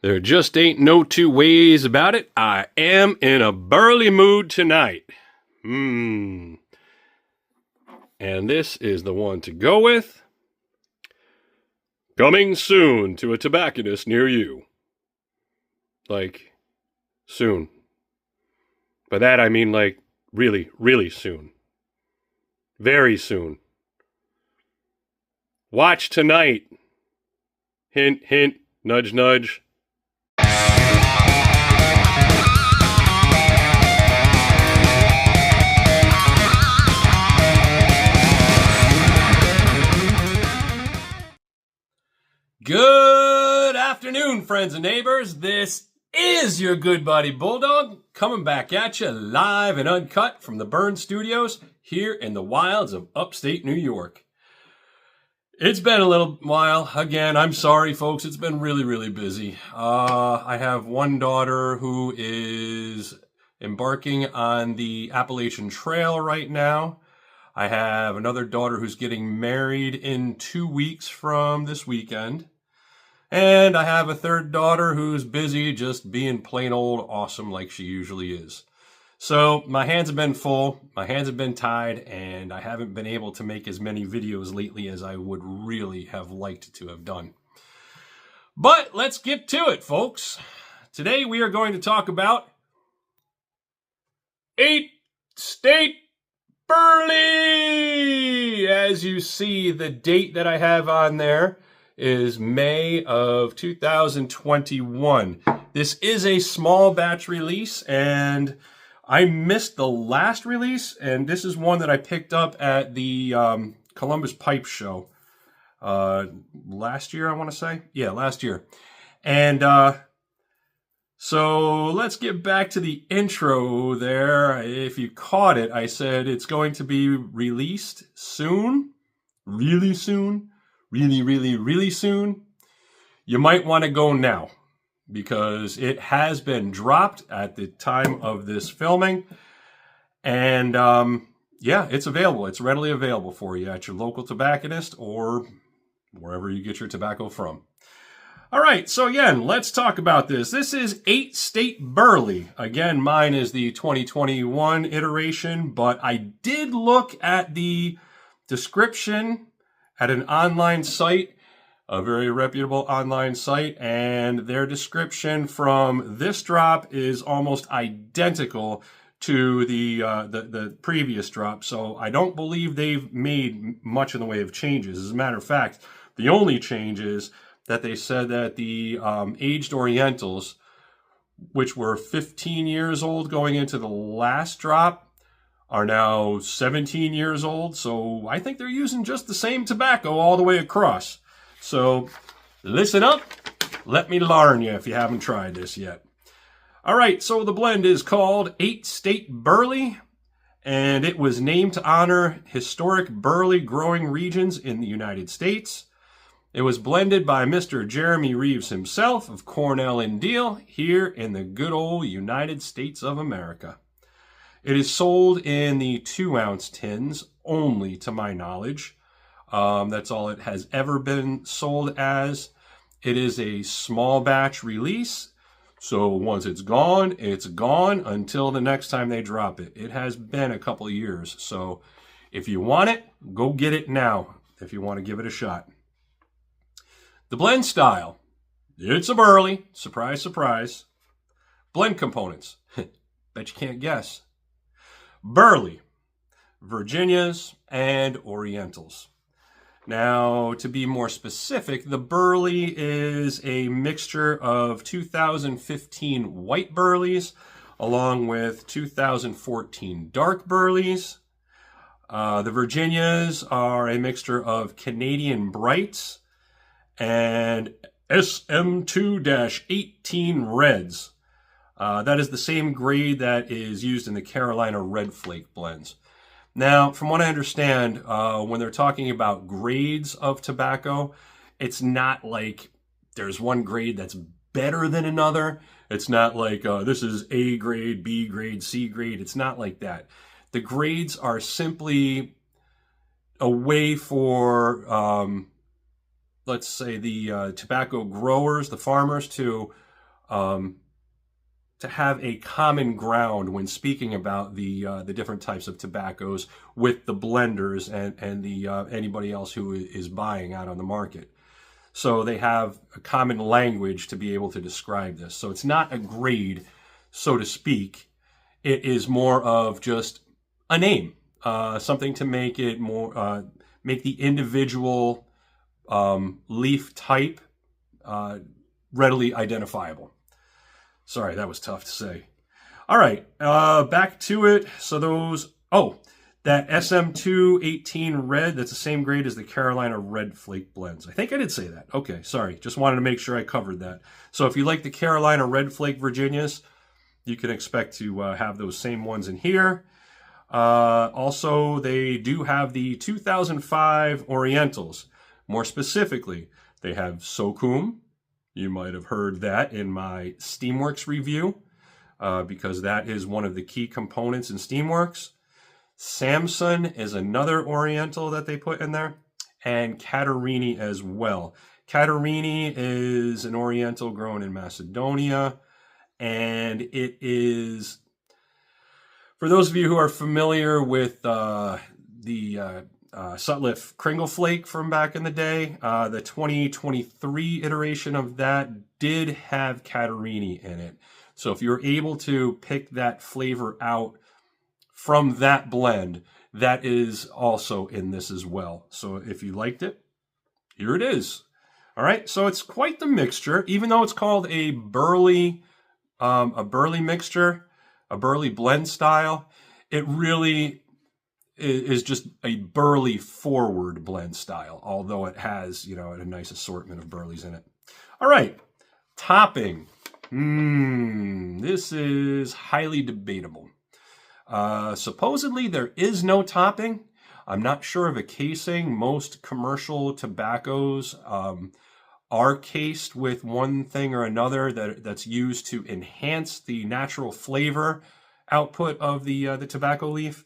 There just ain't no two ways about it. I am in a burly mood tonight. And this is the one to go with. Coming soon to a tobacconist near you. Like, soon. By that I mean like really, really soon. Very soon. Watch tonight. Hint, hint, nudge, nudge. Good afternoon, friends and neighbors. This is your good buddy Bulldawg coming back at you live and uncut from the Burn Studios here in the wilds of upstate New York. It's been a little while. Again, I'm sorry, folks. It's been really, really busy. I have one daughter who is embarking on the Appalachian Trail right now. I have another daughter who's getting married in 2 weeks from this weekend. And I have a third daughter who's busy just being plain old awesome like she usually is. So my hands have been full, my hands have been tied, and I haven't been able to make as many videos lately as I would really have liked to have done. But let's get to it, folks. Today we are going to talk about State Burley. As you see, the date that I have on there is May of 2021. This is a small batch release, and I missed the last release, and this is one that I picked up at the Columbus Pipe Show last year, I want to say. Yeah, last year. And so let's get back to the intro there. If you caught it, I said it's going to be released soon, really soon. Really, really, really soon. You might want to go now because it has been dropped at the time of this filming. And yeah, it's available. It's readily available for you at your local tobacconist or wherever you get your tobacco from. All right, so again, let's talk about this. This is State Burley. Again, mine is the 2021 iteration, but I did look at the description at an online site, a very reputable online site, and their description from this drop is almost identical to the previous drop. So I don't believe they've made much in the way of changes. As a matter of fact, the only change is that they said that the aged Orientals, which were 15 years old going into the last drop, are now 17 years old. So I think they're using just the same tobacco all the way across. So listen up. Let me learn you if you haven't tried this yet. All right, so the blend is called State Burley, and it was named to honor historic burley growing regions in the United States. It was blended by Mr. Jeremy Reeves himself of Cornell and Diehl here in the good old United States of America. It is sold in the 2-ounce tins only, to my knowledge. That's all it has ever been sold as. It is a small batch release. So once it's gone until the next time they drop it. It has been a couple of years. So if you want it, go get it now if you want to give it a shot. The blend style. It's a Burley. Surprise, surprise. Blend components. Bet you can't guess. Burley, Virginias, and Orientals. Now, to be more specific, the Burley is a mixture of 2015 white Burleys along with 2014 dark Burleys. The Virginias are a mixture of Canadian Brights and SM2-18 Reds. That is the same grade that is used in the Carolina Red Flake blends. Now, from what I understand, when they're talking about grades of tobacco, it's not like there's one grade that's better than another. It's not like this is A grade, B grade, C grade. It's not like that. The grades are simply a way for, let's say, the tobacco growers, the farmers, to to have a common ground when speaking about the different types of tobaccos with the blenders and the anybody else who is buying out on the market. So they have a common language to be able to describe this. So it's not a grade, so to speak. It is more of just a name, something to make it more, make the individual leaf type readily identifiable. Sorry, that was tough to say. All right, back to it. So those, that SM218 Red, that's the same grade as the Carolina Red Flake blends. I think I did say that. Okay, sorry. Just wanted to make sure I covered that. So if you like the Carolina Red Flake Virginias, you can expect to have those same ones in here. Also, they do have the 2005 Orientals. More specifically, they have Sokum. You might have heard that in my Steamworks review, because that is one of the key components in Steamworks. Samson is another Oriental that they put in there, and Catarini as well. Catarini is an Oriental grown in Macedonia, and it is, for those of you who are familiar with the Sutliff Kringle Flake from back in the day, the 2023 iteration of that did have Catarini in it. So if you're able to pick that flavor out from that blend, that is also in this as well. So if you liked it, here it is. All right, so it's quite the mixture, even though it's called a Burley mixture, a Burley blend style. It really is just a Burley forward blend style, although it has, you know, a nice assortment of Burleys in it. All right, topping. This is highly debatable. Supposedly there is no topping. I'm not sure of a casing. Most commercial tobaccos are cased with one thing or another that's used to enhance the natural flavor output of the tobacco leaf.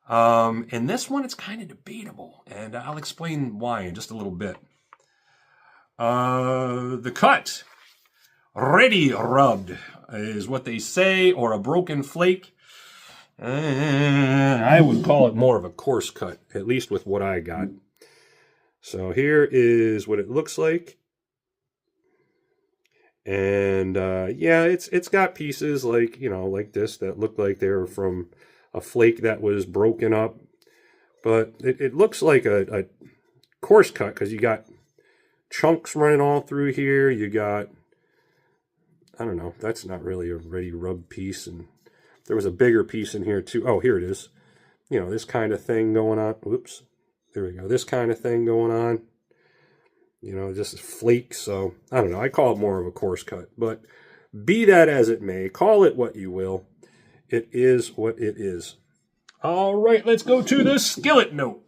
In this one, it's kind of debatable, and I'll explain why in just a little bit. The cut, ready rubbed, is what they say, or a broken flake. I would call it more of a coarse cut, at least with what I got. So here is what it looks like. And yeah, it's got pieces like, you know, like this that look like they're from a flake that was broken up. But it looks like a coarse cut because you got chunks running all through here. You got, I don't know, that's not really a ready rub piece. And there was a bigger piece in here too. Oh, here it is. You know, this kind of thing going on. Whoops. There we go. This kind of thing going on. You know, just flakes. So, I don't know. I call it more of a coarse cut. But be that as it may, call it what you will. It is what it is. All right, let's go to the skillet note.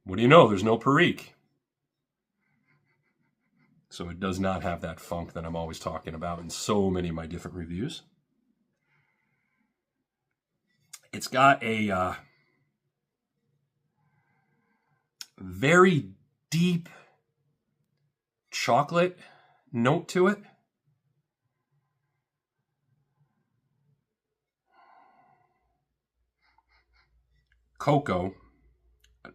What do you know? There's no Perique. So it does not have that funk that I'm always talking about in so many of my different reviews. It's got a very deep chocolate note to it. Cocoa.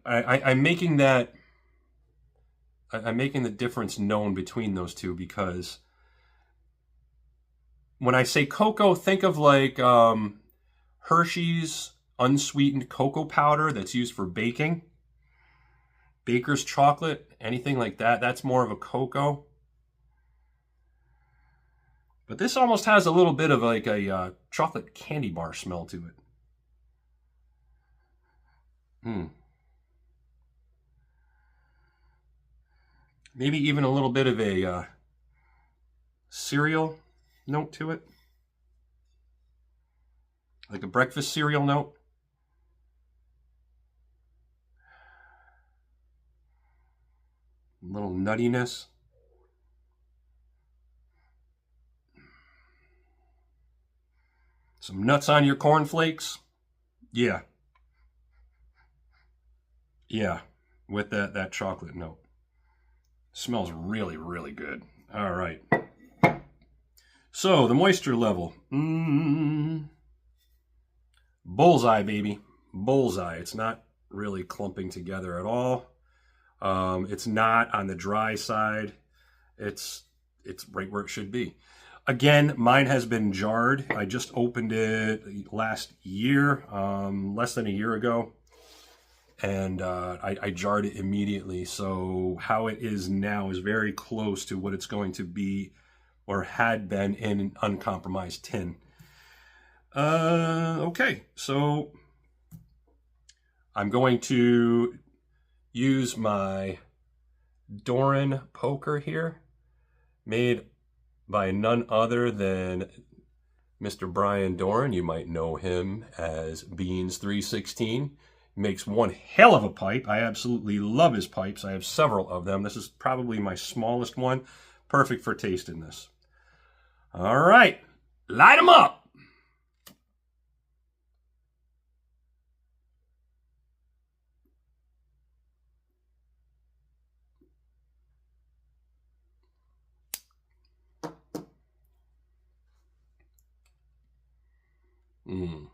I'm making that. I'm making the difference known between those two because when I say cocoa, think of like Hershey's unsweetened cocoa powder that's used for baking. Baker's chocolate, anything like that, that's more of a cocoa. But this almost has a little bit of like a chocolate candy bar smell to it. Maybe even a little bit of a cereal note to it. Like a breakfast cereal note. A little nuttiness. Some nuts on your cornflakes. Yeah. Yeah, with that chocolate note. Smells really, really good. All right. So the moisture level. Bullseye, baby. Bullseye. It's not really clumping together at all. It's not on the dry side. It's right where it should be. Again, mine has been jarred. I just opened it last year, less than a year ago, and I jarred it immediately. So how it is now is very close to what it's going to be or had been in an uncompromised tin. Okay, so I'm going to use my Doran poker here, made by none other than Mr. Brian Doran. You might know him as Beans 316. He makes one hell of a pipe. I absolutely love his pipes. I have several of them. This is probably my smallest one. Perfect for tasting this. All right, light them up. Mm.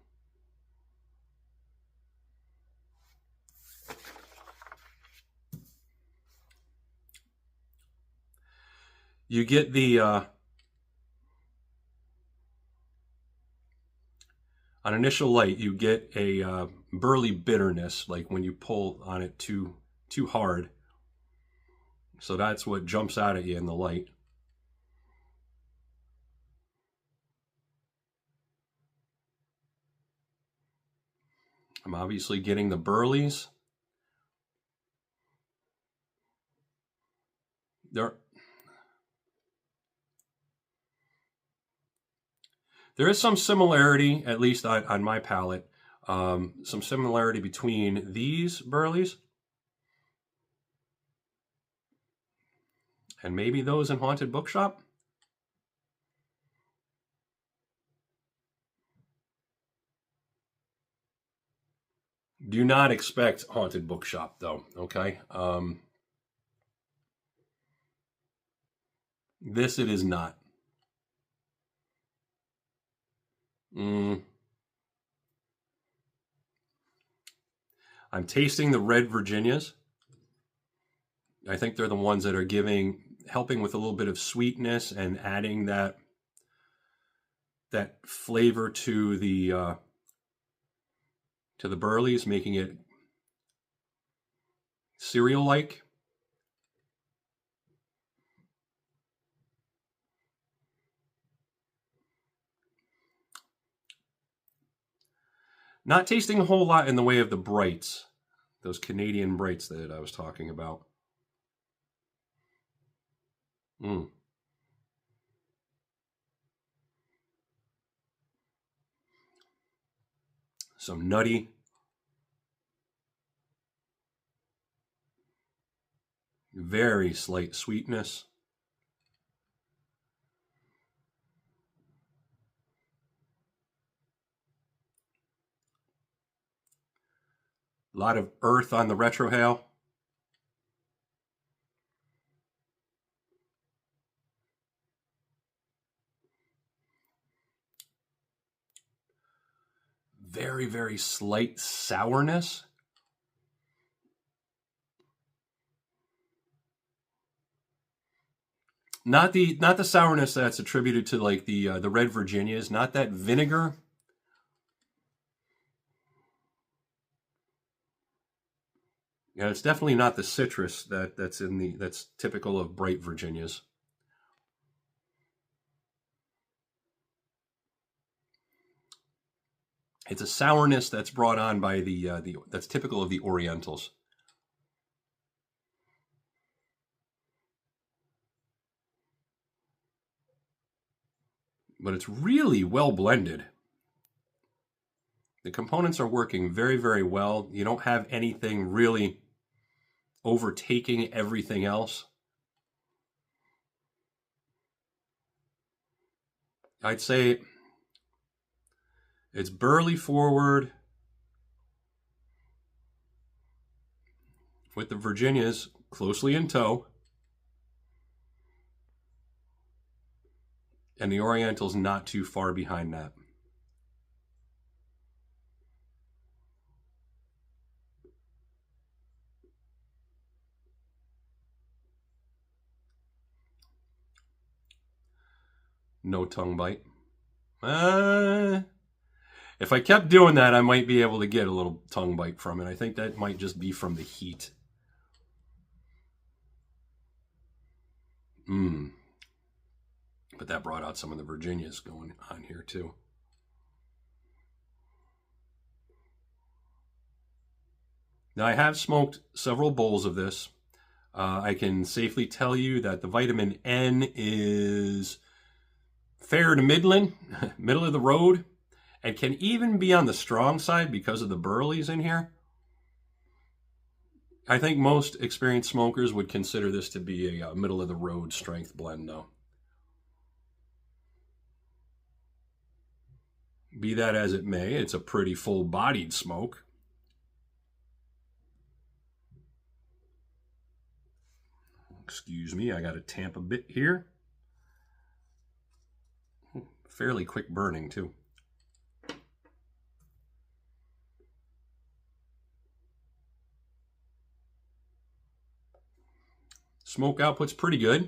You get the on initial light, you get a burley bitterness, like when you pull on it too hard. So that's what jumps out at you in the light. I'm obviously getting the burleys. There is some similarity, at least on my palate, some similarity between these burleys and maybe those in Haunted Bookshop. Do not expect Haunted Bookshop, though, okay? This it is not. Mm. I'm tasting the red Virginias. I think they're the ones that are helping with a little bit of sweetness and adding that flavor to the burleys, making it cereal-like. Not tasting a whole lot in the way of the brights, those Canadian brights that I was talking about. Mm. Some nutty, very slight sweetness. A lot of earth on the retrohale. Very, very slight sourness. Not the sourness that's attributed to like the red Virginias. Not that vinegar. Yeah, it's definitely not the citrus that's typical of bright Virginias. It's a sourness that's brought on by the that's typical of the Orientals. But it's really well blended. The components are working very, very well. You don't have anything really overtaking everything else. I'd say it's burly forward, with the Virginias closely in tow. And the Oriental's not too far behind that. No tongue bite. If I kept doing that, I might be able to get a little tongue bite from it. I think that might just be from the heat. But that brought out some of the Virginias going on here too. Now, I have smoked several bowls of this. I can safely tell you that the vitamin N is fair to middling, middle of the road, and can even be on the strong side because of the burleys in here. I think most experienced smokers would consider this to be a middle of the road strength blend, though. Be that as it may, it's a pretty full-bodied smoke. Excuse me, I got to tamp a bit here. Fairly quick burning, too. Smoke output's pretty good.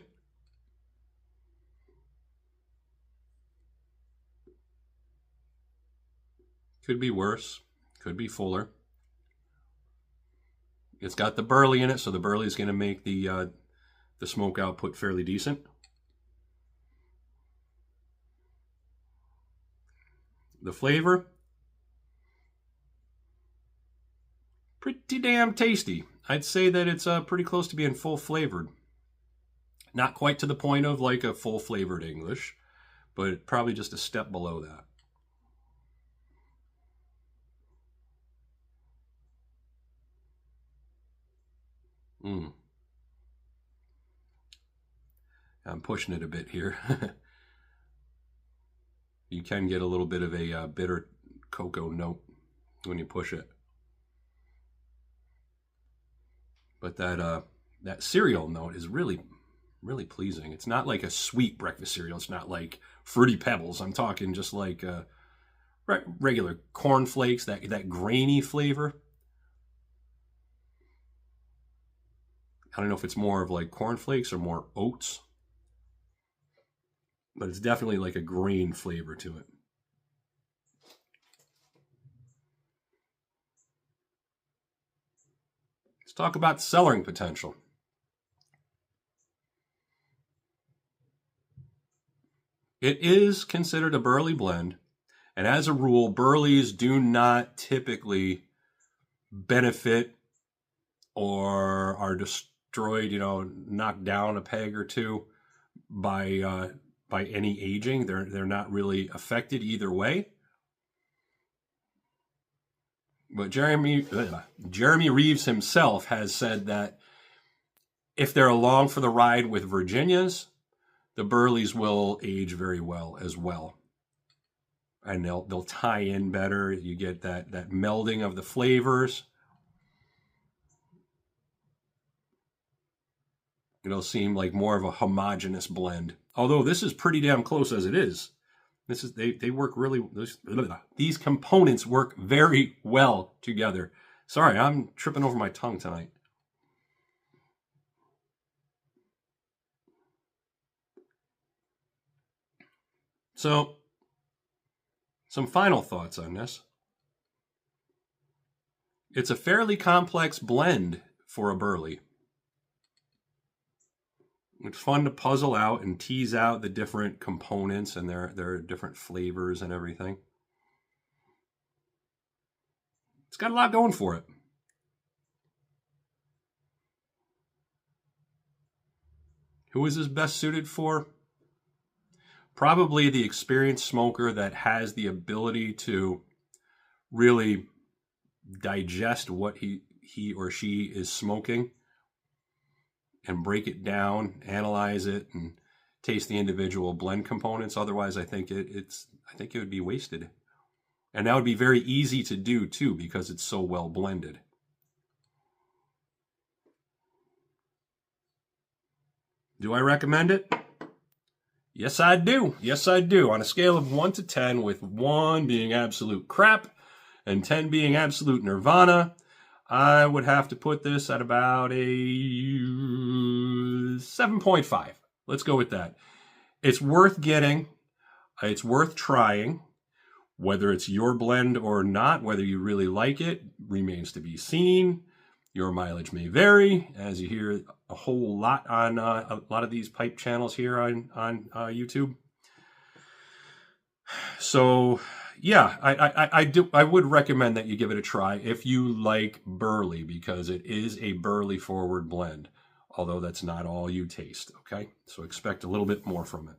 Could be worse. Could be fuller. It's got the burley in it, so the burley is going to make the smoke output fairly decent. The flavor, pretty damn tasty. I'd say that it's pretty close to being full flavored. Not quite to the point of like a full flavored English, but probably just a step below that. I'm pushing it a bit here. You can get a little bit of a bitter cocoa note when you push it. But that cereal note is really, really pleasing. It's not like a sweet breakfast cereal. It's not like Fruity Pebbles. I'm talking just like regular corn flakes, that grainy flavor. I don't know if it's more of like corn flakes or more oats, but it's definitely like a grain flavor to it. Let's talk about cellaring potential. It is considered a burley blend, and as a rule, burleys do not typically benefit or are destroyed, knocked down a peg or two by any aging. They're not really affected either way. But Jeremy Reeves himself has said that if they're along for the ride with Virginias, the burleys will age very well as well. And they'll tie in better. You get that melding of the flavors. It'll seem like more of a homogeneous blend. Although this is pretty damn close as it is. They work really, these components work very well together. Sorry, I'm tripping over my tongue tonight. So, some final thoughts on this. It's a fairly complex blend for a burley. It's fun to puzzle out and tease out the different components and their different flavors and everything. It's got a lot going for it. Who is this best suited for? Probably the experienced smoker that has the ability to really digest what he or she is smoking and break it down, analyze it, and taste the individual blend components. Otherwise, I think it would be wasted. And that would be very easy to do too because it's so well blended. Do I recommend it? Yes, I do. Yes, I do. On a scale of 1 to 10, with 1 being absolute crap and 10 being absolute nirvana, I would have to put this at about a 7.5. Let's go with that. It's worth getting. It's worth trying. Whether it's your blend or not, whether you really like it, remains to be seen. Your mileage may vary, as you hear a whole lot on a lot of these pipe channels here on YouTube. So, yeah, I would recommend that you give it a try if you like Burley, because it is a Burley forward blend, although that's not all you taste, okay? So expect a little bit more from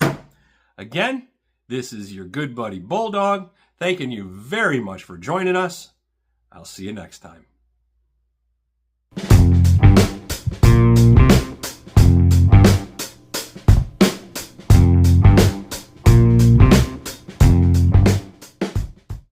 it. Again, this is your good buddy Bulldawg, thanking you very much for joining us. I'll see you next time.